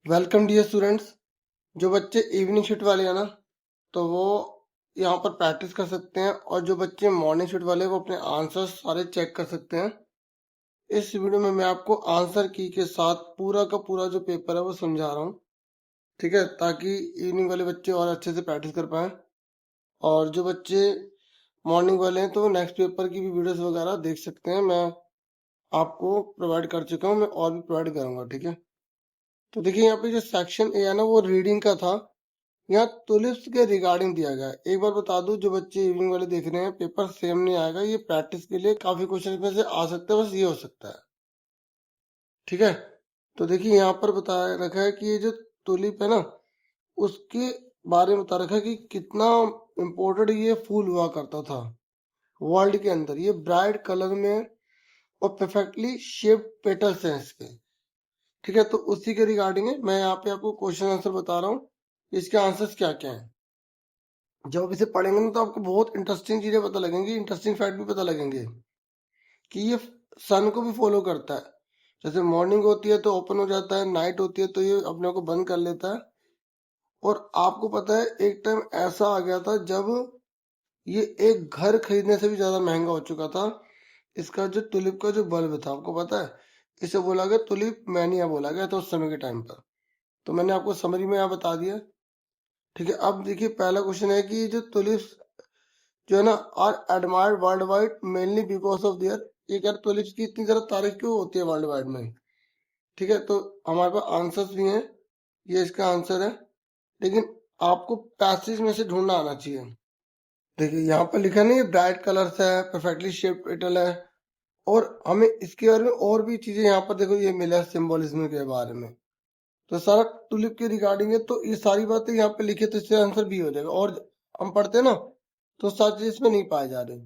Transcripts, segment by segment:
Welcome dear students. जो बच्चे evening shift वाले हैं ना, तो वो यहाँ पर प्रैक्टिस कर सकते हैं, और जो बच्चे मॉर्निंग शिफ्ट वाले हैं वो अपने आंसर्स सारे चेक कर सकते हैं। इस वीडियो में मैं आपको आंसर की के साथ पूरा का पूरा जो पेपर है वो समझा रहा हूँ, ठीक है, ताकि इवनिंग वाले बच्चे और अच्छे से प्रैक्टिस कर पाएं। और जो बच्चे मॉर्निंग वाले हैं तो नेक्स्ट पेपर की भी वीडियोस वगैरह देख सकते हैं, मैं आपको प्रोवाइड कर चुका हूँ, मैं और भी प्रोवाइड करूँगा, ठीक है। तो देखिए यहाँ पे जो सेक्शन ए है ना वो रीडिंग का था। यहाँ टुलिप्स के रिगार्डिंग दिया गया है। एक बार बता दूं, जो बच्चे इवनिंग वाले देख रहे हैं पेपर सेम नहीं आएगा, ये प्रैक्टिस के लिए काफी क्वेश्चन में से आ सकता है, बस ये हो सकता है, ठीक है। तो देखिए यहाँ पर बताया रखा है कि ये जो टुलिप है ना उसके बारे में बता रखा है कि कितना इम्पोर्टेंट ये फूल हुआ करता था वर्ल्ड के अंदर। ये ब्राइट कलर में और परफेक्टली शेप्ड पेटल्स हैं इसके, ठीक है। तो उसी के रिगार्डिंग है, मैं यहाँ पे आपको क्वेश्चन आंसर बता रहा हूँ, इसके आंसर्स क्या क्या है। जब आप इसे पढ़ेंगे ना तो आपको बहुत इंटरेस्टिंग चीजें पता लगेंगी, इंटरेस्टिंग फैक्ट भी पता लगेंगे कि ये सन को भी फॉलो करता है। जैसे मॉर्निंग होती है तो ओपन हो जाता है, नाइट होती है तो ये अपने को बंद कर लेता है। और आपको पता है एक टाइम ऐसा आ गया था जब ये एक घर खरीदने से भी ज्यादा महंगा हो चुका था। इसका जो टुलिप का जो बल्ब था, आपको पता है, इसे बोला गया टुलिप मैनिया बोला गया था उस समय के टाइम पर। तो मैंने आपको समरी में यहाँ बता दिया, ठीक है। अब देखिए पहला क्वेश्चन है कि जो टुलिप्स जो है ना are admired worldwide mainly because of their, ये कह रहे टुलिप्स की इतनी ज्यादा तारीफ क्यों होती है वर्ल्ड वाइड में, ठीक है। तो हमारे पास आंसर्स भी हैं, ये इसका आंसर है, लेकिन आपको पैसेज में से ढूंढना आना चाहिए। देखिए यहाँ पर लिखा नहीं है ब्राइट कलर्स है, परफेक्टली शेप्ड पेटल है, और हमें इसके बारे में और भी चीजें यहाँ पर देखो ये मिला सिंबोलिज्म के बारे में। तो सारा टुलिप के रिगार्डिंग है, तो ये सारी बातें यहाँ पे लिखी है, तो इससे आंसर भी हो जाएगा। और हम पढ़ते हैं ना तो सारी चीज इसमें नहीं पाए जा रहे।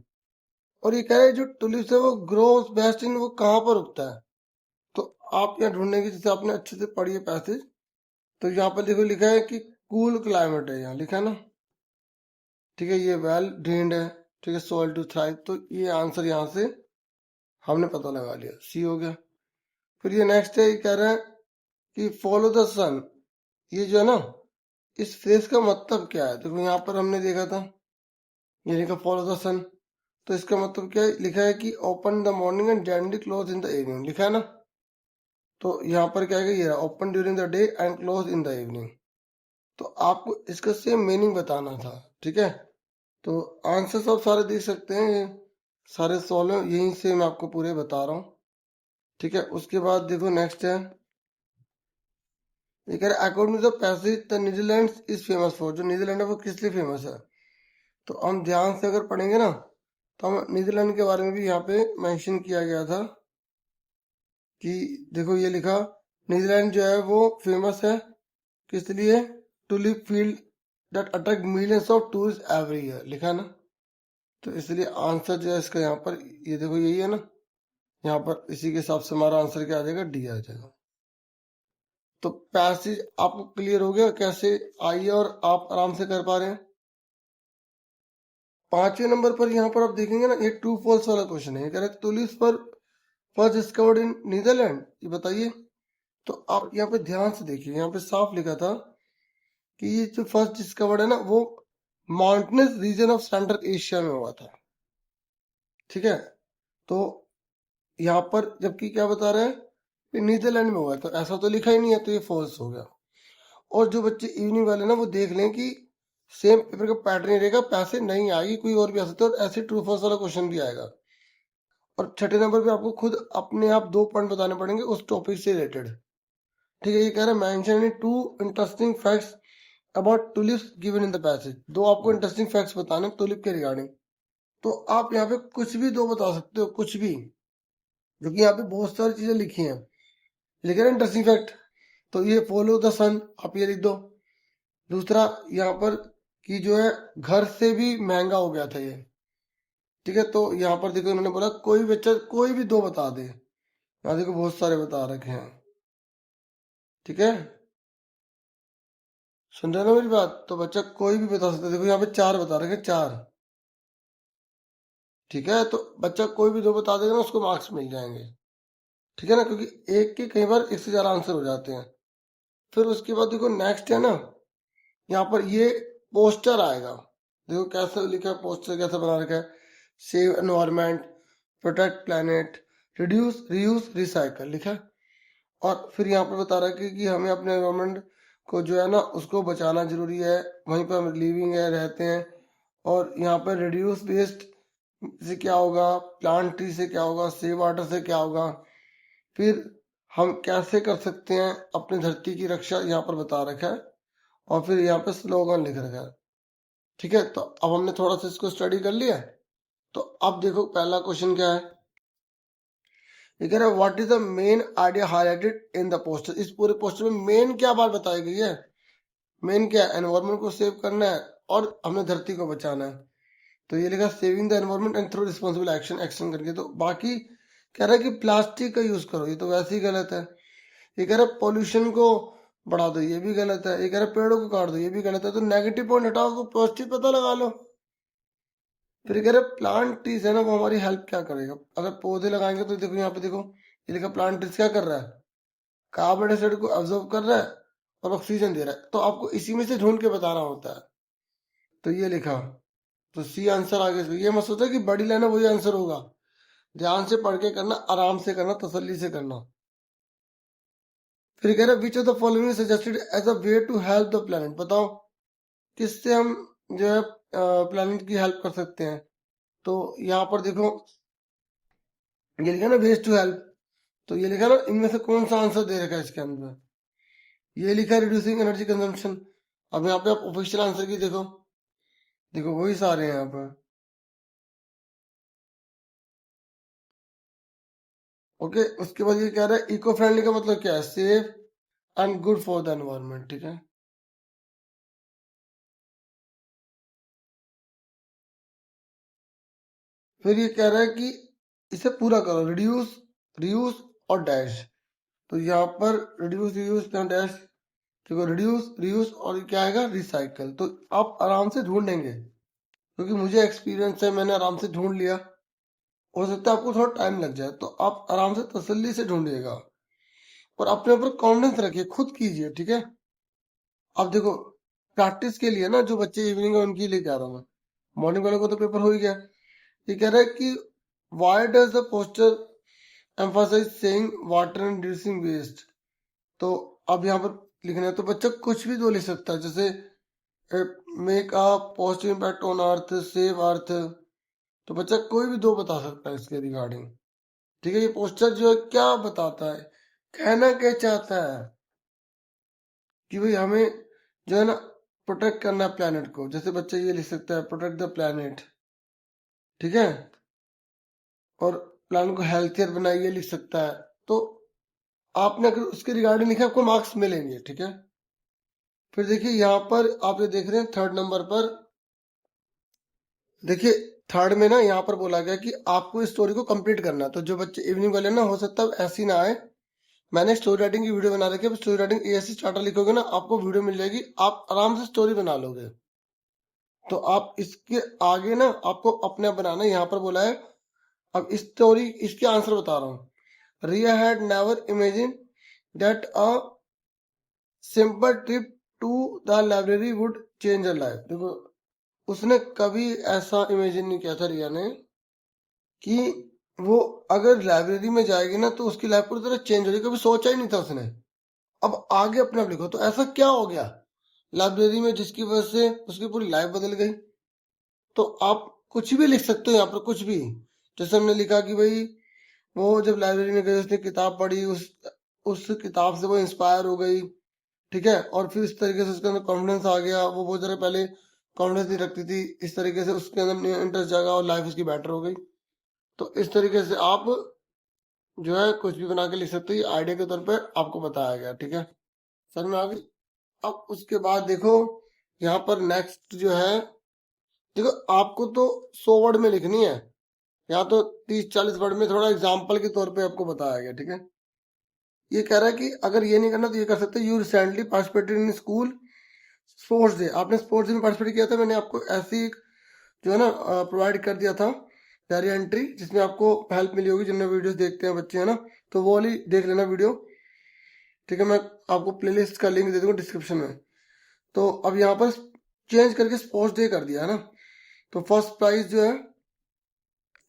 और ये कह रहे हैं जो टुलिप्स है वो ग्रोस बेस्ट इन, वो कहाँ पर उगता है। तो आप यहाँ ढूंढने की, जैसे आपने अच्छे से पढ़ी है पैसेज, तो यहाँ पर देखो लिखा है कि कूल क्लाइमेट है, यहाँ लिखा है ना, ठीक है। ये वेल ड्रेन्ड है, ठीक है, सोइल टू थ्राइव, तो ये आंसर यहाँ से हमने पता लगा लिया, सी हो गया। फिर ये नेक्स्ट है, ये कह रहे हैं कि फॉलो द सन। ये जो है ना इस फ्रेज का मतलब क्या है, देखो यहाँ पर हमने देखा था, ये लिखा फॉलो द सन, तो इसका मतलब क्या है, लिखा है कि open the morning and gently close in the evening, लिखा है ना। तो यहाँ पर क्या है, ये open during the day and close in the evening. तो आपको इसका सेम मीनिंग बताना था, ठीक है। तो आंसर सब सारे देख सकते हैं, ये सारे सॉल्व यहीं से मैं आपको पूरे बता रहा हूँ, ठीक है। उसके बाद देखो नेक्स्ट है, ये कह रहे according to the passage the Netherlands is famous for, जो नीदरलैंड है वो किस लिए फेमस है। तो हम ध्यान से अगर पढ़ेंगे ना तो हम नीदरलैंड के बारे में भी यहाँ पे मेंशन किया गया था कि देखो ये लिखा, नीदरलैंड जो है वो फेमस है किस लिए, tulip field that attract millions of tourist every year, लिखा है ना। तो इसलिए आंसर जो है इसका यहाँ पर, ये देखो यही है ना, यहाँ पर इसी के हिसाब से हमारा आंसर क्या आ जाएगा, डी आ जाएगा। तो पैसेज आपको क्लियर हो गया कैसे आई है और आप आराम से कर पा रहे हैं। पांचवें नंबर पर यहाँ पर आप देखेंगे ना, ये ट्रू फॉल्स वाला क्वेश्चन है, ये कह रहे टुलिप्स पर फर्स्ट डिस्कवर्ड इन नीदरलैंड, ये बताइए। तो आप यहाँ पे ध्यान से देखिए, यहाँ पे साफ लिखा था कि ये जो फर्स्ट डिस्कवर्ड है ना वो mountainous region of central Asia में हुआ था, ठीक है। तो यहाँ पर जबकि क्या बता रहे हैं कि नीदरलैंड में हुआ है, तो ऐसा तो लिखा ही नहीं है, तो ये फॉल्स हो गया। और जो बच्चे इवनिंग वाले ना वो देख लें कि सेम पेपर का पैटर्न ही रहेगा, पैसे नहीं आएगी, कोई और भी आ सकता है, और ऐसे ट्रू फॉल्स वाला क्वेश्चन भी आएगा। और छठे नंबर पे आपको खुद अपने आप 2 पॉइंट बताने पड़ेंगे उस टॉपिक से रिलेटेड, ठीक है। ये कह रहे हैं mention two interesting facts about tulips given in the passage, 2 आपको इंटरेस्टिंग फैक्ट्स बताने टुलिप के रिगार्डिंग। तो आप यहाँ पे कुछ भी 2 बता सकते हो, कुछ भी, क्योंकि यहाँ पे बहुत सारी चीजें लिखी हैं, लिखे ना इंटरेस्टिंग फैक्ट। तो ये फॉलो द सन आप ये लिख दो। दूसरा यहाँ पर कि जो है घर से भी महंगा हो गया था ये, ठीक है। तो यहाँ पर देखो उन्होंने बोला कोई बच्चा कोई भी 2 बता दे, यहाँ देखो बहुत सारे बता रखे हैं, ठीक है। सुन रहे ना मेरी बात, तो बच्चा कोई भी बता सकता है, देखो यहाँ पे 4 बता रखे, 4, ठीक है। तो बच्चा कोई भी 2 बता देगा ना उसको मार्क्स मिल जाएंगे, ठीक है ना, क्योंकि एक के कई बार इससे ज्यादा आंसर हो जाते हैं। फिर उसके बाद देखो नेक्स्ट है ना, यहाँ पर ये पोस्टर आएगा। देखो कैसे लिखा है, पोस्टर कैसे बना रखा है, save environment, protect planet, reduce reuse recycle लिखा है। और फिर यहाँ पर बता रहा है कि हमें अपने एनवायरमेंट को जो है ना उसको बचाना जरूरी है, वहीं पर हम लिविंग है रहते हैं। और यहाँ पर रिड्यूस वेस्ट से क्या होगा, प्लांट ट्री से क्या होगा, सेव वाटर से क्या होगा, फिर हम कैसे कर सकते हैं अपनी धरती की रक्षा, यहाँ पर बता रखा है। और फिर यहाँ पे स्लोगन लिख रखा है। ठीक है, तो अब हमने थोड़ा सा इसको स्टडी कर लिया। तो अब देखो पहला क्वेश्चन क्या है, ये कह रहा है what is the main idea highlighted in the poster. इस पूरे पोस्टर में मेन क्या बात बताई गई है, मेन क्या है, एनवायरमेंट को सेव करना है और हमें धरती को बचाना है। तो ये लिखा saving the environment and through responsible action, action करके। तो बाकी कह रहा है कि प्लास्टिक का यूज करो, ये तो वैसे ही गलत है। ये कह रहा है पोल्यूशन को बढ़ा दो, ये भी गलत है। ये कह रहा है पेड़ों को काट दो, ये भी गलत है। तो नेगेटिव पॉइंट हटाओ तो पॉजिटिव पता लगा लो। फिर ये कह रहे प्लांट ट्रीज है ना, वो हमारी हेल्प क्या करेगा, अगर पौधे लगाएंगे। तो देखो यहाँ पे देखो ये लिखा प्लांट ट्रीज क्या कर रहा है, कार्बन डाइऑक्साइड को ऑब्जर्व कर रहा है और ऑक्सीजन दे रहा है। तो आपको इसी में से ढूंढ के बताना होता है। तो ये लिखा, तो सी आंसर आगे। ये मत सोचा कि बड़ी लाइन है वही आंसर होगा, ध्यान से पढ़ के करना, आराम से करना, तसल्ली से करना। फिर कह रहे which of the following suggested as a way to help the planet. बताओ किससे हम जो है प्लेनेट की हेल्प कर सकते हैं। तो यहाँ पर देखो ये लिखा ना वेज टू हेल्प, तो ये लिखा ना इनमें से कौन सा आंसर दे रखा है इसके अंदर, ये लिखा है रिड्यूसिंग एनर्जी कंजम्पशन। अब यहाँ पे आप ऑफिशियल आंसर की देखो, देखो वही सारे हैं यहाँ पर। ओके, उसके बाद ये कह रहा है इको फ्रेंडली का मतलब क्या है, safe and good for the environment. ठीक है, फिर ये कह रहा है कि इसे पूरा करो, रिड्यूस रियूज और डैश। तो यहाँ पर रिड्यूस रियूज डैश, देखो रिड्यूस रियूज और क्या आएगा, रिसाइकल। तो आप आराम से ढूंढेंगे क्योंकि मुझे एक्सपीरियंस है, मैंने आराम से ढूंढ लिया। हो सकता है आपको थोड़ा टाइम लग जाए, तो आप आराम से तसल्ली से ढूंढिएगा और अपने ऊपर कॉन्फिडेंस रखिए, खुद कीजिए। ठीक है, अब देखो प्रैक्टिस के लिए ना जो बच्चे इवनिंग है उनके लिए कह रहा हूँ मैं, मॉर्निंग वाले को तो पेपर हो ही गया। ये कह रहा है कि why does the poster emphasise saying water and reducing waste. तो अब यहाँ पर लिखना है, तो बच्चा कुछ भी तो लिख सकता है, जैसे make a positive impact on earth, save earth. तो बच्चा कोई भी दो बता सकता है इसके रिगार्डिंग। ठीक है, ये पोस्टर जो है क्या बताता है, कहना क्या चाहता है कि भाई हमें जो है ना प्रोटेक्ट करना है प्लेनेट को। जैसे बच्चा ये लिख सकता है प्रोटेक्ट द प्लेनेट, ठीक है, और प्लेनेट को हेल्थियर बनाइए लिख सकता है। तो आपने अगर उसके रिगार्डिंग लिखा आपको मार्क्स मिलेंगे। ठीक है, फिर देखिए यहाँ पर आप ये देख रहे हैं थर्ड नंबर पर, देखिए थर्ड में ना यहाँ पर बोला गया कि आपको इस स्टोरी को कंप्लीट करना है। तो जो बच्चे इवनिंग वाले ना, हो सकता है ऐसी ना आए, मैंने स्टोरी राइटिंग की वीडियो बना रखी है। स्टोरी राइटिंग एएससी स्टार्टर लिखोगे ना, आपको वीडियो मिल जाएगी, आप आराम से स्टोरी बना लोगे। तो आप इसके आगे ना आपको अपने आप बनाना है। यहाँ पर बोला है, अब इस स्टोरी इसके आंसर बता रहा हूँ। Riya had never imagine that a simple trip to the library would change a life. देखो उसने कभी ऐसा इमेजिन नहीं किया था रिया ने कि वो अगर लाइब्रेरी में जाएगी ना तो उसकी लाइफ पूरी तरह चेंज हो जाएगी, कभी सोचा ही नहीं था उसने। अब आगे अपने आप लिखो, तो ऐसा क्या हो गया लाइब्रेरी में जिसकी वजह से उसकी पूरी लाइफ बदल गई। तो आप कुछ भी लिख सकते हो यहाँ पर, कुछ भी। जैसे हमने लिखा कि भाई वो जब लाइब्रेरी में गई, उसने किताब पढ़ी, उस किताब से वो इंस्पायर हो गई। ठीक है, और फिर इस तरीके से उसके अंदर कॉन्फिडेंस आ गया। वो बहुत ज़्यादा पहले कॉन्फिडेंस नहीं रखती थी, इस तरीके से उसके अंदर इंटरेस्ट जागा और लाइफ उसकी बेटर हो गई। तो इस तरीके से आप जो है कुछ भी बना के लिख सकते हो, ये आइडिया के तौर पर आपको बताया गया। ठीक है, समझ में आ गई। अब उसके बाद देखो यहाँ पर नेक्स्ट जो है, देखो आपको तो 100 वर्ड में लिखनी है, यहाँ तो 30-40 वर्ड में थोड़ा एग्जाम्पल के तौर पे आपको बताया गया। ठीक है, ये कह रहा है कि अगर ये नहीं करना तो ये कर सकते, you recently participated in school sports day. आपने स्पोर्ट्स डे में पार्टिसिपेट किया था, मैंने आपको ऐसी जो है ना प्रोवाइड कर दिया था डायरी एंट्री, जिसमें आपको हेल्प मिली होगी, जिनमें वीडियोस देखते हैं बच्चे है ना, तो वो वाली देख लेना वीडियो। ठीक है, मैं आपको प्लेलिस्ट का लिंक दे दूंगा डिस्क्रिप्शन में। तो अब यहाँ पर चेंज करके स्पोर्ट्स डे कर दिया है ना। तो फर्स्ट प्राइज जो है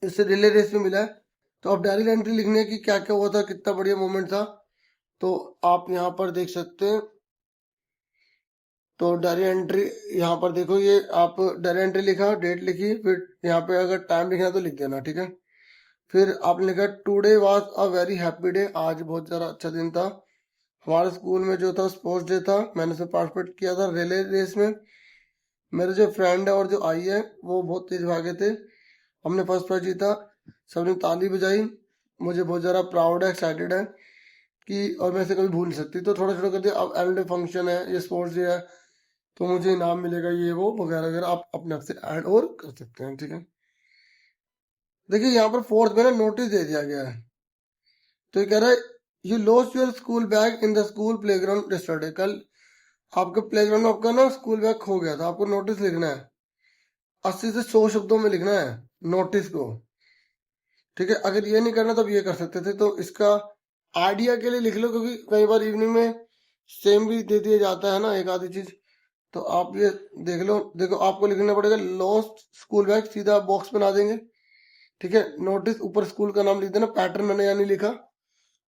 इससे रिले रेस में मिला है। तो अब डायरी एंट्री लिखने की क्या क्या हुआ था, कितना बढ़िया मोमेंट था, तो आप यहाँ पर देख सकते हैं। तो डायरी एंट्री यहाँ पर देखो, ये आप डायरी एंट्री लिखा, डेट लिखी, फिर यहाँ पे अगर टाइम लिखना है तो लिख देना, ठीक है। फिर आपने लिखा today was a very happy day, आज बहुत ज़्यादा अच्छा दिन था। हमारे स्कूल में जो था स्पोर्ट्स डे था, मैंने उसमें पार्टिसिपेट किया था रिले रेस में। मेरे जो फ्रेंड है और जो आई है वो बहुत तेज भागे थे, हमने फर्स्ट प्राइज जीता, सबने ताली बजाई। मुझे बहुत ज़्यादा प्राउड है, एक्साइटेड है कि, और मैं इसे कभी भूल नहीं सकती। तो थोड़ा थोड़ा कर दिया, अब एनुअल डे फंक्शन है, ये स्पोर्ट्स डे है, तो मुझे इनाम मिलेगा, ये वो वगैरह वगैरह आप अपने आप से ऐड और कर सकते हैं, ठीक है। देखिए यहाँ पर फोर्थ में ना नोटिस दे दिया गया है। तो ये कह रहा है you lost your school bag in the school playground yesterday, कल आपके प्लेग्राउंड में आपका ना स्कूल बैग खो गया था। आपको नोटिस लिखना है, 80 से 100 शब्दों में लिखना है नोटिस को, ठीक है। अगर ये नहीं करना तो अब ये कर सकते थे। तो इसका आइडिया के लिए लिख लो, क्योंकि कई बार इवनिंग में सेम भी दे दिया जाता है ना एक आधी चीज। तो आप ये देख लो, देखो आपको लिखना पड़ेगा लॉस्ट स्कूल बैग, सीधा बॉक्स बना देंगे, ठीक है। नोटिस ऊपर स्कूल का नाम लिख देना, पैटर्न मैंने यहाँ नहीं लिखा,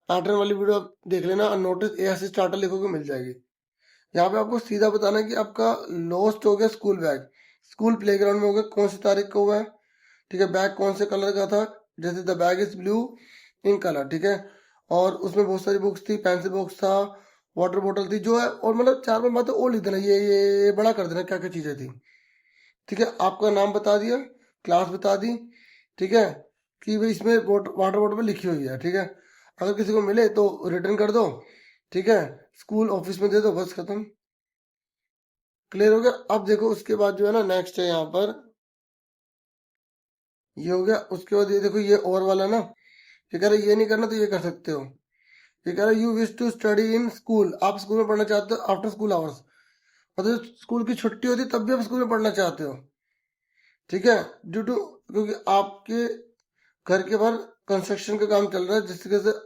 पैटर्न वाली वीडियो आप देख लेना, और नोटिस ए से स्टार्टर लिखोगे मिल जाएगी। यहाँ पे आपको सीधा बताना है कि आपका लॉस्ट हो गया स्कूल बैग, स्कूल प्लेग्राउंड में हो गया, कौन सी तारीख को हुआ है, ठीक है। बैग कौन से कलर का था, जैसे the bag is blue in colour, ठीक है। और उसमें बहुत सारी बुक्स थी, पेंसिल बॉक्स था, वाटर बोतल थी जो है, और मतलब 4-5 बातें और लिख देना, ये बड़ा कर देना क्या क्या चीजें थी, ठीक है। आपका नाम बता दिया, क्लास बता दी, ठीक है, कि भाई इसमें वाटर बोतल में लिखी हुई है, ठीक है। अगर किसी को मिले तो रिटर्न कर दो, ठीक है, स्कूल ऑफिस में दे दो, बस खत्म, क्लियर हो गया। अब देखो उसके बाद जो है ना नेक्स्ट है यहाँ पर, ये हो गया। उसके बाद ये देखो, ये और वाला ना, ये कह रहा है ये नहीं करना तो ये कर सकते हो। ये कह रहा है you wish to study in school, आप स्कूल में पढ़ना चाहते हो आफ्टर स्कूल आवर्स, मतलब स्कूल की छुट्टी होती है तब भी आप स्कूल में पढ़ना चाहते हो, ठीक है। ड्यू टू, क्योंकि आपके घर के बाहर कंस्ट्रक्शन का काम चल रहा है जिसकी वजह से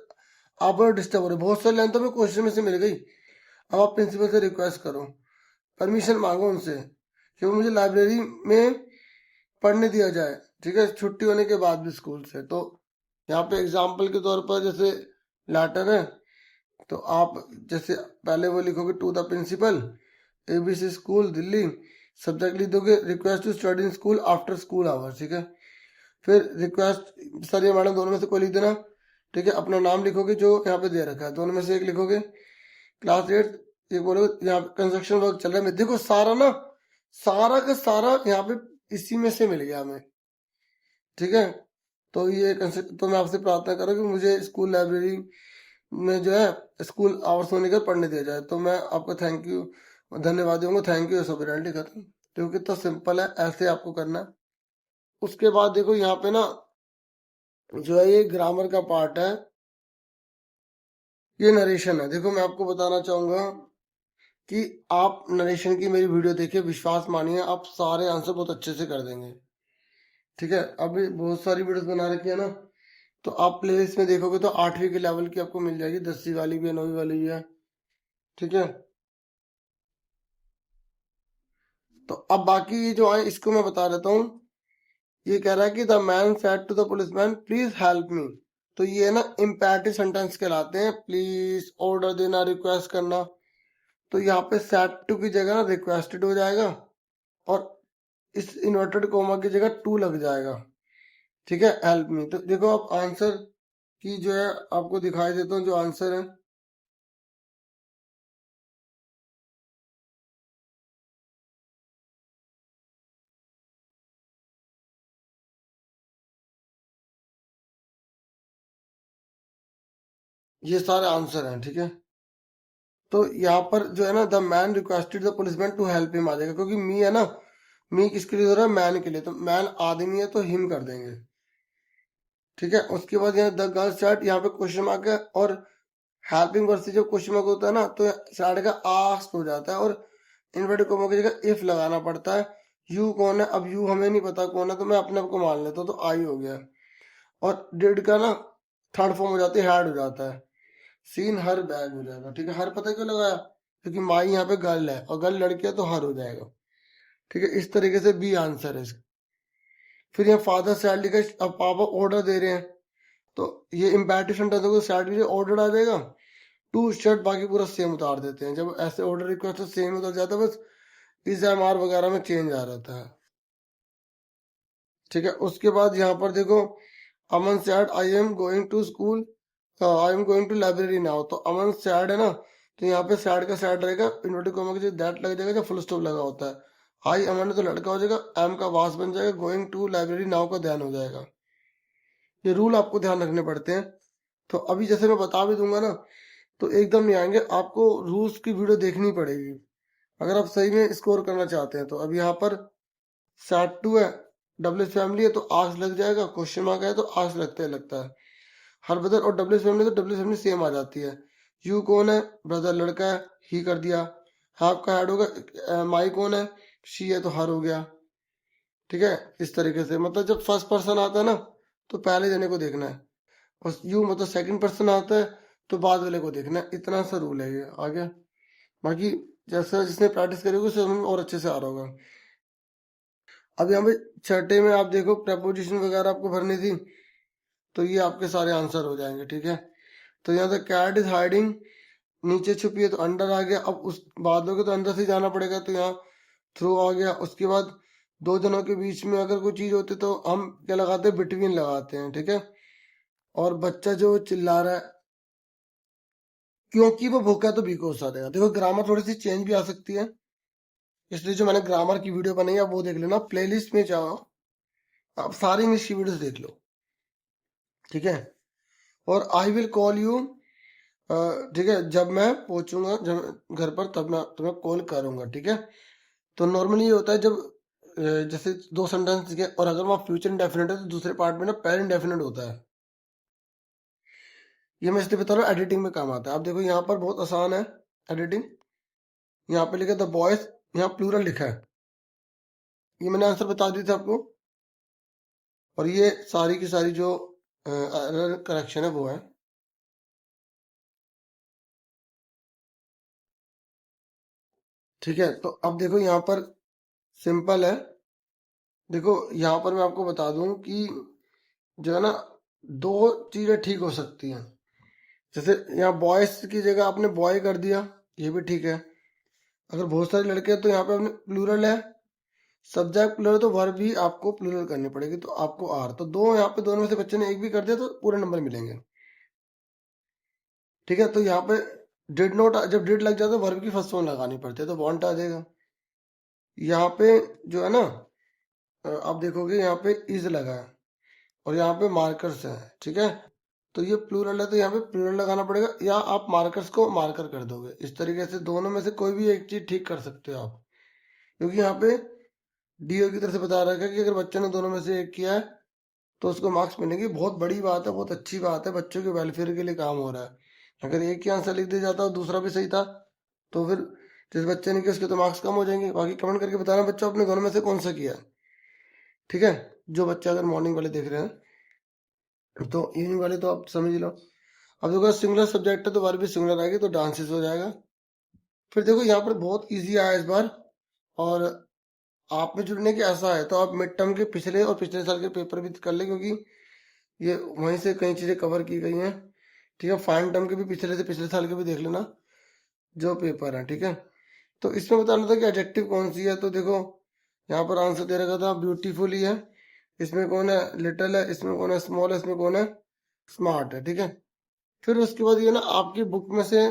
आप डिस्टर्ब हो रहे, बहुत सारी लाइन तो हमें क्वेश्चन में से मिल गई। अब आप प्रिंसिपल से रिक्वेस्ट करो, परमिशन मांगो उनसे कि वो मुझे लाइब्रेरी में पढ़ने दिया जाए, ठीक है, छुट्टी होने के बाद भी स्कूल से। तो यहाँ पे एग्जाम्पल के तौर पर जैसे लेटर है, तो आप जैसे पहले वो लिखोगे to the principal ABC school Delhi, subject लिख दोगे request to study in school after school hours, ठीक है। फिर रिक्वेस्ट सर या मैडम दोनों में से कोई लिख देना, ठीक है। अपना नाम लिखोगे जो यहाँ पे दे रखा है, दोनों में से एक लिखोगे, क्लास 8, ये बोलोगे यहाँ पे कंस्ट्रक्शन वर्क चल रहा है, देखो सारा ना, सारा का सारा यहाँ पे इसी में से मिल गया हमें, ठीक है। तो ये तो मैं आपसे प्रार्थना करूँ कि मुझे स्कूल लाइब्रेरी में जो है स्कूल आवर्स होने का पढ़ने दिया जाए। तो मैं आपको थैंक यू, धन्यवाद दूंगा, थैंक यू सॉलिडारिटी खत्म। क्योंकि कितना सिंपल है, ऐसे आपको करना है। उसके बाद देखो यहाँ पे ना जो है ये ग्रामर का पार्ट है, ये नरेशन है। देखो मैं आपको बताना चाहूंगा कि आप नरेशन की मेरी वीडियो देखिए, विश्वास मानिए आप सारे आंसर बहुत अच्छे से कर देंगे, ठीक है। अभी बहुत सारी वीडियोस बना रखी है ना, तो आप प्लेलिस्ट में देखोगे तो 8वीं के लेवल की आपको मिल जाएगी, 10वीं वाली भी है, 9वीं वाली भी है, ठीक है। तो अब बाकी ये जो आए इसको मैं बता देता हूँ। ये कह रहा है कि the man said to the policeman please help me, तो ये ना इम्पेरेटिव सेंटेंस कहलाते हैं, प्लीज, ऑर्डर देना, रिक्वेस्ट करना। तो यहाँ पे सेड टू की जगह ना रिक्वेस्टेड हो जाएगा, और इस इन्वर्टेड कोमा की जगह टू लग जाएगा, ठीक है, हेल्प मी। तो देखो आप आंसर की जो है आपको दिखाई देता हूँ जो आंसर है, ये सारे आंसर हैं, ठीक है। तो यहाँ पर जो है ना the man requested the policeman to help him आ जाएगा, क्योंकि मी है ना, मी किसके लिए हो रहा है, मैन के लिए, तो मैन आदमी है तो हिम कर देंगे, ठीक है। उसके बाद यहाँ द गर्ल स्टार्ट, यहाँ पे क्वेश्चन मार्क है, और हेल्पिंग वर्ड से जब क्वेश्चन मार्क होता है ना तो स्टार्ट का आस्क हो जाता है, और इन्वर्टेड कोमा की जगह इफ लगाना पड़ता है। यू कौन है, अब यू हमें नहीं पता कौन है, तो मैं अपने आप को मान लेता हूँ, तो आई हो गया। और डिड का ना थर्ड फॉर्म हो जाती है, हैड हो जाता है। सीन हर बैग हो जाएगा। ठीक है, हर पता क्यों लगाया? क्योंकि माई यहाँ पे गर्ल है और गर्ल लड़की है तो हर हो जाएगा। ठीक है, इस तरीके से बी आंसर है इसका। फिर यहाँ फादर सैड लिखा है, अब पापा ऑर्डर दे रहे हैं तो ये इम्पेरेटिव सेंटेंस होगा, सैड के ऑर्डर आ जाएगा, टू शर्ट, बाकी पूरा सेम उतार देते हैं। जब ऐसे ऑर्डर रिक्वेस्ट सेम उतर जाता है, बस इस एम आर वगैरह में चेंज आ जाता है। ठीक है, उसके बाद यहाँ पर देखो, Aman said I am going to school, I am going to library now. तो अमन सैड है ना, तो यहाँ पे सैड का सैड रहेगा, इन्वर्टेड कॉमा के दैट लग जाएगा जब फुल स्टॉप लगा होता है। आई अमन तो लड़का हो जाएगा, एम का वास बन जाएगा, गोइंग टू लाइब्रेरी नाउ का ध्यान हो जाएगा। ये रूल आपको ध्यान रखने पड़ते हैं। तो अभी जैसे मैं बता भी दूंगा ना, तो एकदम नहीं आएंगे, आपको रूल्स की वीडियो देखनी पड़ेगी अगर आप सही में स्कोर करना चाहते हैं। तो अब यहाँ पर सैट टू है, डब्ल्यूएस फैमिली है तो आर्स लग जाएगा, क्वेश्चन मार्क है तो आर्स लगता है। हर ब्रदर और डब्ल्यूएस फैमिली तो डब्ल्यूएस फैमिली सेम आ जाती है। यू कौन है? ब्रदर लड़का है, ही कर दिया। हाफ का ऐड होगा, माई कौन है? शी है तो हर हो गया। ठीक है, इस तरीके से मतलब जब फर्स्ट पर्सन आता है ना तो पहले जने को देखना है, और यू मतलब सेकंड पर्सन आता है तो बाद वाले को देखना है। इतना सा रूल है ये। आगे बाकी जैसा जिसने प्रैक्टिस करी होगी उसे समझ में और अच्छे से आ रहा होगा। अब यहाँ पे छठे में आप देखो प्रपोजिशन वगैरह आपको भरनी थी, तो ये आपके सारे आंसर हो जाएंगे। ठीक है, तो यहाँ से कैट इज हाइडिंग, नीचे छुपी है तो अंडर आ गया। अब उस बाद लोगे तो अंदर से जाना पड़ेगा, तो यहाँ थ्रू आ गया। उसके बाद दो जनों के बीच में अगर कोई चीज होती तो हम क्या लगाते हैं? बिटवीन लगाते हैं। ठीक है, और बच्चा जो चिल्ला रहा है क्योंकि वो भूखा है तो बी को गुस्सा देगा। देखो ग्रामर थोड़ी सी चेंज भी आ सकती है, इसलिए जो मैंने ग्रामर की वीडियो बनाई है वो देख लेना, प्लेलिस्ट में जाओ, आप सारी इंग्लिश की वीडियोस देख लो। ठीक है, और आई विल कॉल यू, ठीक है, जब मैं पहुंचूंगा जब घर पर तब मैं तुम्हें कॉल करूंगा। ठीक है, तो नॉर्मली ये होता है जब जैसे दो सेंटेंस के, और अगर वहाँ फ्यूचर इंडेफिनिट है तो दूसरे पार्ट में ना पैर इंडेफिनिट होता है। ये मैं इसलिए बता रहा हूँ, एडिटिंग में काम आता है। आप देखो यहाँ पर बहुत आसान है एडिटिंग। यहाँ पे लिखा द बॉयज, यहाँ प्लूरल लिखा है, ये मैंने आंसर बता दी थी आपको। और ये सारी की सारी जो करेक्शन है वो है। ठीक है, तो अब देखो यहाँ पर सिंपल है। देखो यहाँ पर मैं आपको बता दूं कि जो है ना, दो चीजें ठीक हो सकती हैं। जैसे यहाँ बॉयज की जगह आपने बॉय कर दिया, ये भी ठीक है। अगर बहुत सारे लड़के हैं तो यहाँ पे आपने प्लूरल है, सब्जेक्ट प्लूरल, तो वर्ब भी आपको प्लूरल करनी पड़ेगी, तो आपको आर। तो दो यहाँ पे दोनों में से बच्चे ने एक भी कर दिया तो पूरे नंबर मिलेंगे। ठीक है, तो यहाँ पे डिड नॉट, जब डिड लग जाता है वर्ब की फर्स्ट फॉर्म लगानी पड़ती है, तो वांट आ जाएगा। यहाँ पे जो है ना, आप देखोगे यहाँ पे इज लगा है और यहाँ पे मार्कर्स है। ठीक है, तो ये प्लूरल है तो यहाँ पे प्लूरल लगाना पड़ेगा, या आप मार्कर्स को मार्कर कर दोगे। इस तरीके से दोनों में से कोई भी एक चीज ठीक कर सकते हो आप, क्योंकि यहाँ पे डीओ की तरफ से बता रखा है कि अगर बच्चे ने दोनों में से एक किया है तो उसको मार्क्स मिलेंगे। बहुत बड़ी बात है, बहुत अच्छी बात है, बच्चों के वेलफेयर के लिए काम हो रहा है। अगर एक ही आंसर लिख दिया जाता और दूसरा भी सही था तो फिर जिस बच्चे ने किया उसके तो मार्क्स कम हो जाएंगे। बाकी कमेंट करके बताना बच्चों अपने दोनों में से कौन सा किया है। ठीक है, जो बच्चे अगर मॉर्निंग वाले देख रहे हैं, तो इवनिंग वाले तो आप समझ लो। अब देखो सिंगुलर सब्जेक्ट है तो वर्ब भी सिंगुलर आएगी, तो डांसेस हो जाएगा। फिर देखो यहाँ पर बहुत इजी आया इस बार, और आप में जुड़ने की ऐसा है तो आप मिड टर्म के पिछले और पिछले साल के पेपर भी कर ले, क्योंकि ये वहीं से कई चीजें कवर की गई हैं। ठीक है, फाइन टर्म के भी पिछले से पिछले साल के भी देख लेना जो पेपर है। ठीक है, तो इसमें बताना था कि एडजेक्टिव कौन सी है। तो देखो यहाँ पर आंसर दे रखा था ब्यूटीफुल ही है, इसमें कौन है? लिटिल है, इसमें कौन है? स्मॉल है, इसमें कौन है? स्मार्ट है। ठीक है, फिर उसके बाद ये ना आपकी बुक में से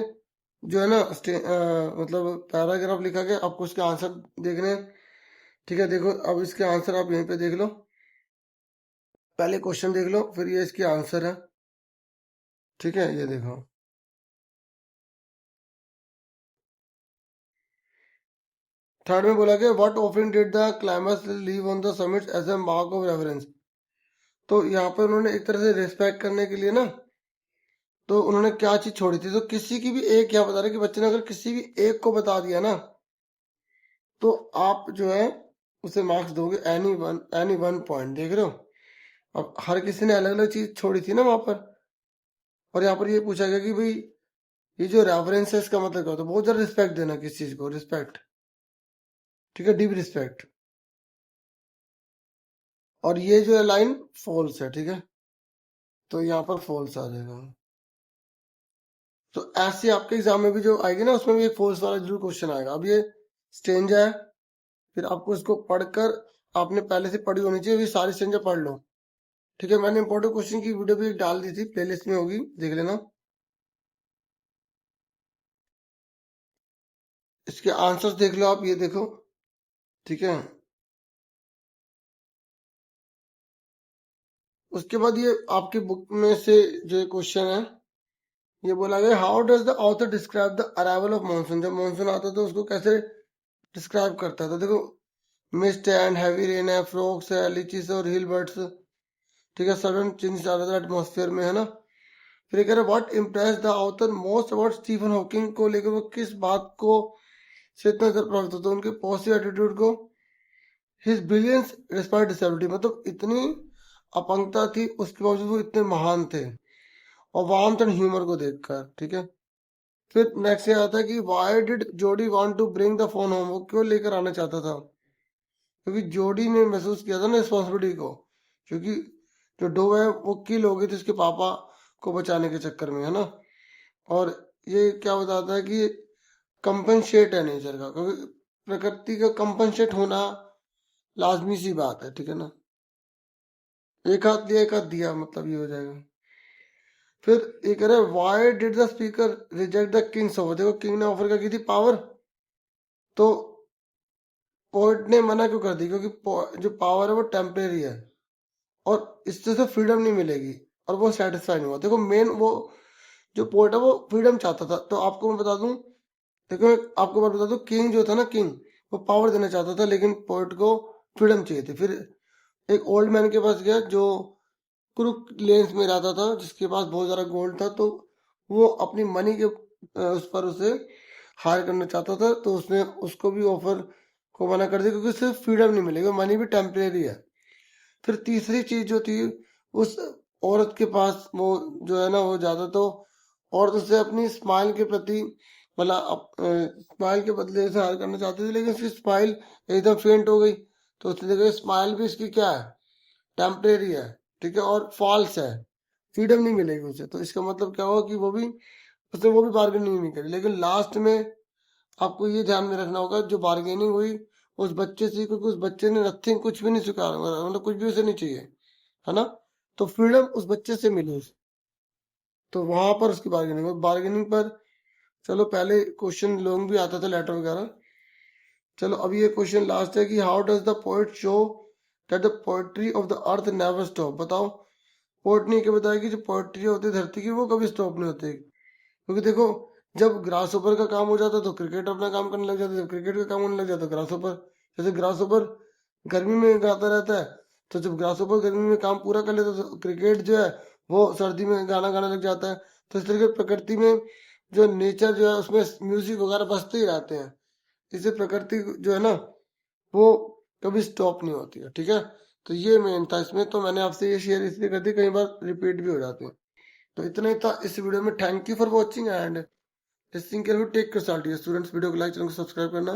जो है ना मतलब पैराग्राफ लिखा गया, आपको उसके आंसर देखने हैं। ठीक है, देखो अब इसके आंसर आप यहीं पे देख लो, पहले क्वेश्चन देख लो फिर ये इसके आंसर है। ठीक है, ये देखो थर्ड में बोला गया what offering did the climbers leave on the summit as a mark of reference. तो यहाँ पर उन्होंने एक तरह से रिस्पेक्ट करने के लिए ना, तो उन्होंने क्या चीज छोड़ी थी? तो किसी की भी एक, यहाँ बता रहे कि बच्चे ने अगर किसी भी एक को बता दिया ना, तो आप जो है उसे मार्क्स दोगे एनी वन पॉइंट। देख रहे हो, अब हर किसी ने अलग अलग चीज छोड़ी थी ना वहां पर। और यहाँ पर ये पूछा गया कि भाई ये जो रेफरेंस है इसका मतलब क्या होता है, बहुत ज्यादा रिस्पेक्ट देना किसी चीज को, रिस्पेक्ट, ठीक है, डीप रिस्पेक्ट। और ये जो है लाइन फॉल्स है, ठीक है, तो यहाँ पर फॉल्स आ जाएगा। तो ऐसे आपके एग्जाम में भी जो आएगी ना, उसमें भी एक फॉल्स वाला जरूर क्वेश्चन आएगा। अब ये स्टेंजा है, फिर आपको इसको पढ़कर, आपने पहले से पढ़ी होनी चाहिए, ये सारी स्टेंजा पढ़ लो, ठीक है। मैंने इंपॉर्टेंट क्वेश्चन की वीडियो भी डाल दी थी, प्लेलिस्ट में होगी, देख लेना। इसके आंसर्स देख लो आप, ये देखो, ठीक है। उसके बाद ये आपकी बुक में से जो क्वेश्चन है, ये बोला गया, how does the author describe the arrival of monsoon. जब मानसून आता है तो उसको कैसे डिस्क्राइब करता है, तो देखो, मिस्ट एंड हैवी रेन है, फ्रॉग्स है, लीचीज और हिल बर्ड्स, ठीक है, सडन चेंज आ जाता है एटमोसफियर में, है ना। फिर कह रहे what impress the author most about Stephen Hawking को लेकर, वो किस बात को से इतना ज्यादा प्रभावित होता है, उनके पॉजिटिव एटीट्यूड को, हिज ब्रिलियंस डिस्पाइट डिसेबिलिटी, मतलब इतनी अपंगता थी उसके बावजूद वो इतने महान थे, और वार्मथ एंड ह्यूमर को देखकर, ठीक है। फिर नेक्स्ट ये आता है कि why did Jodie want to bring the phone home, वो क्यों लेकर आना चाहता था, क्योंकि जोडी ने महसूस किया था ना रिस्पॉन्सिबिलिटी को, क्योंकि जो डो है वो किल हो गई थी उसके पापा को बचाने के चक्कर में, है ना। और ये क्या बताता है कि कंपनसेट है नेचर का, क्योंकि प्रकृति का कंपनसेट होना लाजमी सी बात है, ठीक है ना। एक हाथ दिया एक हाथ दिया, मतलब ये हो जाएगा। फिर ये कह रहे why did the speaker reject the Kings offer, देखो किंग ने ऑफर क्या की थी, पावर, तो पोएट ने मना क्यों कर दी, क्योंकि जो पावर है वो टेम्परेरी है, और इससे से फ्रीडम नहीं मिलेगी, और वो सेटिस्फाई नहीं हुआ। देखो मेन वो जो पोएट है वो फ्रीडम चाहता था, तो आपको मैं बता दूं, देखो आपको मैं बता दूं, किंग जो था ना, किंग वो पावर देना चाहता था, लेकिन पोएट को फ्रीडम चाहिए थी। फिर एक ओल्ड मैन के पास गया जो क्रुक लेंस में रहता था, जिसके पास बहुत ज्यादा गोल्ड था, तो वो अपनी मनी के उस पर उसे हायर करना चाहता था, तो उसने उसको भी ऑफर को मना कर दिया, क्योंकि सिर्फ फ्रीडम नहीं मिलेगी, मनी भी टेम्परेरी है। फिर तीसरी चीज जो थी, उस औरत के पास वो जो है ना वो ज्यादा, तो औरत उससे अपनी स्माइल के प्रति, मतलब स्माइल के बदले से हायर करना चाहती थी, लेकिन उसकी स्माइल एकदम फेंट हो गई, तो उसने देखा स्माइल भी इसकी क्या है, टेम्परेरी है, ठीक है, और फॉल्स है, फ्रीडम नहीं मिलेगी उसे। तो इसका मतलब क्या हुआ कि वो भी, उसने वो भी बार्गेनिंग नहीं करी, लेकिन लास्ट में आपको ये ध्यान में रखना होगा, जो बार्गेनिंग हुई उस बच्चे से, क्योंकि उस बच्चे ने नथिंग, कुछ भी नहीं स्वीकार, मतलब कुछ भी उसे नहीं चाहिए, है ना, तो फ्रीडम उस बच्चे से मिली उसे, तो वहां पर उसकी बार्गेनिंग पर, चलो पहले क्वेश्चन लॉन्ग भी आता था, लेटर वगैरह। चलो अभी ये क्वेश्चन लास्ट है कि how does the poet show that the poetry of the earth never stop, बताओ पोएट ने क्या बताया कि जो पोएट्री होती है धरती की वो कभी स्टॉप नहीं होती, क्योंकि देखो, जब ग्रास ऊपर का काम हो जाता तो क्रिकेट अपना काम करने लग जाता, जब क्रिकेट का काम होने लग जाता ग्रास ऊपर, जैसे ग्रास ऊपर गर्मी में गाता रहता है, तो जब ग्रास ऊपर गर्मी में काम पूरा कर लेता तो क्रिकेट जो है वो सर्दी में गाना गाने लग जाता है। तो इस तरीके प्रकृति में जो नेचर जो है उसमें म्यूजिक वगैरह बजते ही रहते हैं, इससे प्रकृति जो है ना वो कभी स्टॉप नहीं होती है, ठीक है। तो ये मेन था इसमें, तो मैंने आपसे ये शेयर इसलिए कर दी, कई बार रिपीट भी हो जाते हैं। तो इतना ही था इस वीडियो में, thank you for watching and listening carefully, take care students, video को लाइक, चैनल को सब्सक्राइब करना।